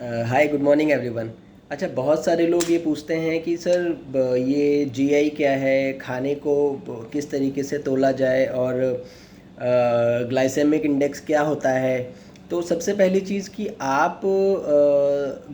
हाय, good morning everyone. अच्छा, बहुत सारे लोग ये पूछते हैं कि सर ये जीआई क्या है, खाने को किस तरीके से तोला जाए और ग्लाइसेमिक इंडेक्स क्या होता है। तो सबसे पहली चीज़ कि आप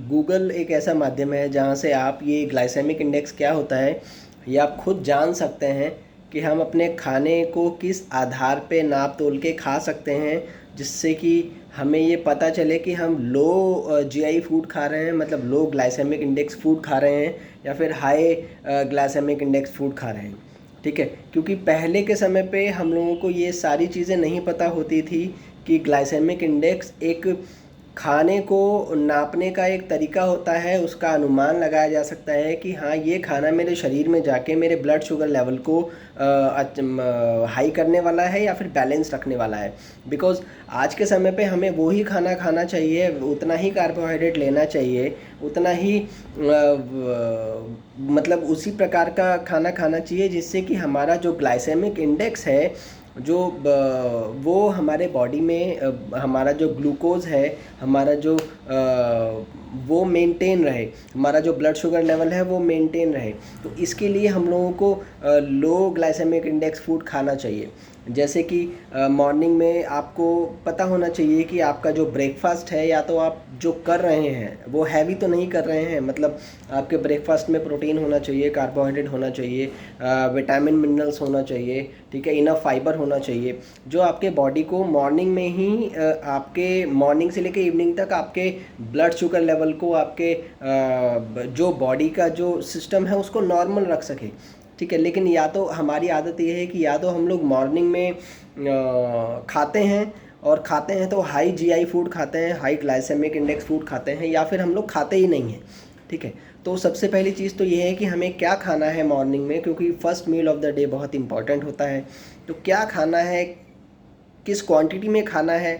गूगल एक ऐसा माध्यम है जहाँ से आप ये ग्लाइसेमिक इंडेक्स क्या होता है ये आप खुद जान सकते हैं कि हम अपने खाने को किस आधार पे नाप तोल के खा सकते हैं, जिससे कि हमें ये पता चले कि हम लो जीआई फूड खा रहे हैं, मतलब लो ग्लाइसेमिक इंडेक्स फूड खा रहे हैं, या फिर हाई ग्लाइसेमिक इंडेक्स फूड खा रहे हैं। ठीक है, क्योंकि पहले के समय पे हम लोगों को ये सारी चीज़ें नहीं पता होती थी कि ग्लाइसेमिक इंडेक्स एक खाने को नापने का एक तरीका होता है, उसका अनुमान लगाया जा सकता है कि हाँ, ये खाना मेरे शरीर में जाके मेरे ब्लड शुगर लेवल को हाई करने वाला है या फिर बैलेंस रखने वाला है। बिकॉज़ आज के समय पे हमें वो ही खाना खाना चाहिए, उतना ही कार्बोहाइड्रेट लेना चाहिए, उतना ही मतलब उसी प्रकार का खाना खाना चाहिए जिससे कि हमारा जो ग्लाइसेमिक इंडेक्स है, जो वो हमारे बॉडी में हमारा जो ग्लूकोज़ है, हमारा जो वो मेंटेन रहे, हमारा जो ब्लड शुगर लेवल है वो मेंटेन रहे। तो इसके लिए हम लोगों को लो ग्लाइसेमिक इंडेक्स फूड खाना चाहिए। जैसे कि मॉर्निंग में आपको पता होना चाहिए कि आपका जो ब्रेकफास्ट है, या तो आप जो कर रहे हैं वो हैवी तो नहीं कर रहे हैं, मतलब आपके ब्रेकफास्ट में प्रोटीन होना चाहिए, कार्बोहाइड्रेट होना चाहिए, विटामिन मिनरल्स होना चाहिए, ठीक है, इनफ फाइबर होना चाहिए, जो आपके बॉडी को मॉर्निंग में ही आपके मॉर्निंग से लेकर इवनिंग तक आपके ब्लड शुगर लेवल को, आपके जो बॉडी का जो सिस्टम है उसको नॉर्मल रख सके। ठीक है, लेकिन या तो हमारी आदत ये है कि या तो हम लोग मॉर्निंग में खाते हैं, और खाते हैं तो हाई जीआई फूड खाते हैं, हाई ग्लाइसेमिक इंडेक्स फूड खाते हैं, या फिर हम लोग खाते ही नहीं हैं। ठीक है, तो सबसे पहली चीज़ तो ये है कि हमें क्या खाना है मॉर्निंग में, क्योंकि first meal of the day बहुत इंपॉर्टेंट होता है। तो क्या खाना है, किस क्वांटिटी में खाना है,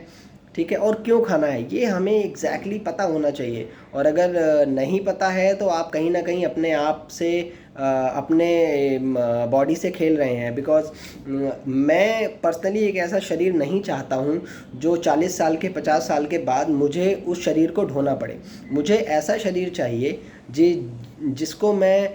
ठीक है, और क्यों खाना है, ये हमें एग्जैक्टली पता होना चाहिए। और अगर नहीं पता है तो आप कहीं ना कहीं अपने आप से अपने बॉडी से खेल रहे हैं। बिकॉज़ मैं पर्सनली एक ऐसा शरीर नहीं चाहता हूँ जो 40 साल के 50 साल के बाद मुझे उस शरीर को ढोना पड़े। मुझे ऐसा शरीर चाहिए जी जिसको मैं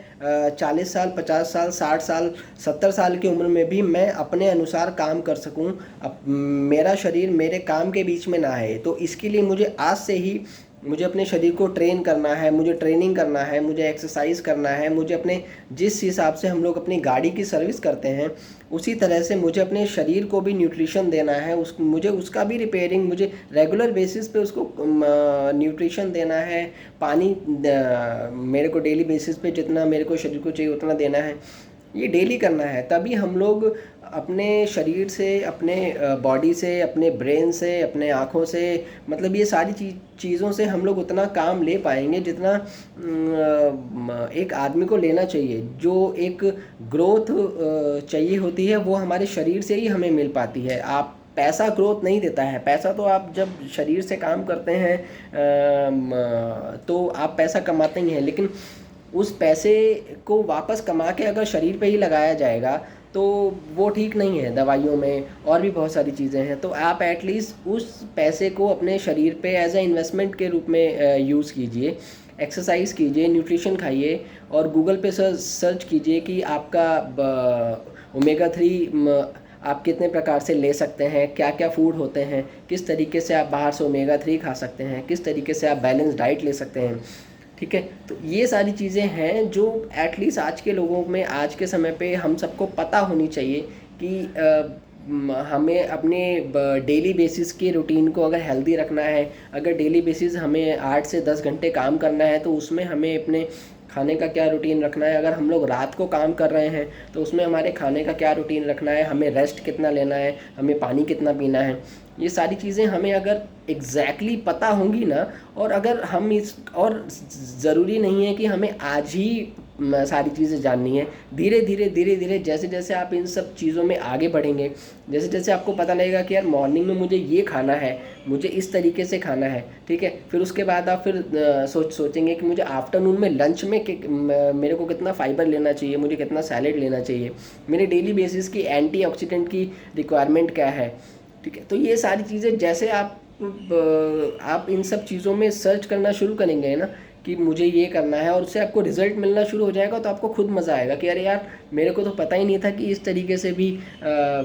40 साल, 50 साल, 60 साल, 70 साल की उम्र में भी मैं अपने अनुसार काम कर सकूं। अब मेरा शरीर मेरे काम के बीच में ना आए, तो इसके लिए मुझे आज से ही मुझे अपने शरीर को ट्रेन करना है, मुझे ट्रेनिंग करना है, मुझे एक्सरसाइज करना है, मुझे अपने जिस हिसाब से हम लोग अपनी गाड़ी की सर्विस करते हैं उसी तरह से मुझे अपने शरीर को भी न्यूट्रिशन देना है, मुझे उसका भी रिपेयरिंग, मुझे रेगुलर बेसिस पे उसको न्यूट्रिशन देना है। पानी मेरे को डेली बेसिस पे जितना मेरे को शरीर को चाहिए उतना देना है, ये डेली करना है। तभी हम लोग अपने शरीर से, अपने बॉडी से, अपने ब्रेन से, अपने आँखों से, मतलब ये सारी चीज़ों से हम लोग उतना काम ले पाएंगे जितना एक आदमी को लेना चाहिए। जो एक ग्रोथ चाहिए होती है वो हमारे शरीर से ही हमें मिल पाती है। आप पैसा ग्रोथ नहीं देता है, पैसा तो आप जब शरीर से काम करते हैं तो आप पैसा कमाते ही हैं, लेकिन उस पैसे को वापस कमा के अगर शरीर पे ही लगाया जाएगा तो वो ठीक नहीं है। दवाइयों में और भी बहुत सारी चीज़ें हैं, तो आप एटलीस्ट उस पैसे को अपने शरीर पे एज ए इन्वेस्टमेंट के रूप में यूज़ कीजिए। एक्सरसाइज कीजिए, न्यूट्रिशन खाइए, और गूगल पे सर्च कीजिए कि आपका ओमेगा 3 आप कितने प्रकार से ले सकते हैं, क्या क्या फूड होते हैं, किस तरीके से आप बाहर से ओमेगा 3 खा सकते हैं, किस तरीके से आप बैलेंस डाइट ले सकते हैं। ठीक है, तो ये सारी चीज़ें हैं जो एटलीस्ट आज के लोगों में, आज के समय पे हम सबको पता होनी चाहिए कि हमें अपने डेली बेसिस के रूटीन को अगर हेल्दी रखना है, अगर डेली बेसिस हमें 8 से 10 घंटे काम करना है तो उसमें हमें अपने खाने का क्या रूटीन रखना है। अगर हम लोग रात को काम कर रहे हैं तो उसमें हमारे खाने का क्या रूटीन रखना है, हमें रेस्ट कितना लेना है, हमें पानी कितना पीना है। ये सारी चीज़ें हमें अगर एग्जैक्टली पता होंगी ना, और अगर हम इस, और ज़रूरी नहीं है कि हमें आज ही सारी चीज़ें जाननी है। धीरे धीरे धीरे धीरे जैसे जैसे आप इन सब चीज़ों में आगे बढ़ेंगे, जैसे जैसे आपको पता लगेगा कि यार मॉर्निंग में मुझे ये खाना है, मुझे इस तरीके से खाना है, ठीक है, फिर उसके बाद आप फिर सोचेंगे कि मुझे आफ्टरनून में लंच में मेरे को कितना फ़ाइबर लेना चाहिए, मुझे कितना सैलेड लेना चाहिए, मेरे डेली बेसिस की एंटीऑक्सीडेंट की रिक्वायरमेंट क्या है। ठीक है, तो ये सारी चीज़ें जैसे आप आप इन सब चीज़ों में सर्च करना शुरू करेंगे ना कि मुझे ये करना है, और उससे आपको रिजल्ट मिलना शुरू हो जाएगा, तो आपको खुद मज़ा आएगा कि अरे यार मेरे को तो पता ही नहीं था कि इस तरीके से भी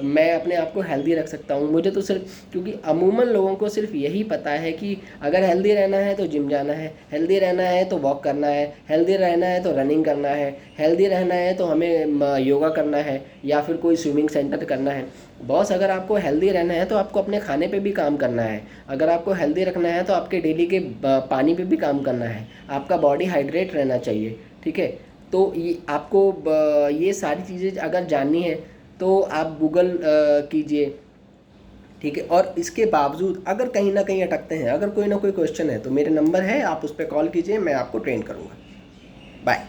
मैं अपने आप को हेल्दी रख सकता हूँ। मुझे तो सिर्फ, क्योंकि अमूमन लोगों को सिर्फ यही पता है कि अगर हेल्दी रहना है तो जिम जाना है, हेल्दी रहना है तो वॉक करना है, हेल्दी रहना है तो रनिंग करना है, हेल्दी रहना है तो हमें योगा करना है या फिर कोई स्विमिंग सेंटर करना है। बॉस, अगर आपको हेल्दी रहना है तो आपको अपने खाने पे भी काम करना है। अगर आपको हेल्दी रखना है तो आपके डेली के पानी पे भी काम करना है। आपका बॉडी हाइड्रेट रहना चाहिए, ठीक है। तो ये आपको ये सारी चीज़ें अगर जाननी है तो आप गूगल कीजिए, ठीक है। और इसके बावजूद अगर कहीं ना कहीं अटकते हैं, अगर कोई ना कोई क्वेश्चन है, तो मेरे नंबर है, आप उस पर कॉल कीजिए, मैं आपको ट्रेन करूँगा। बाय।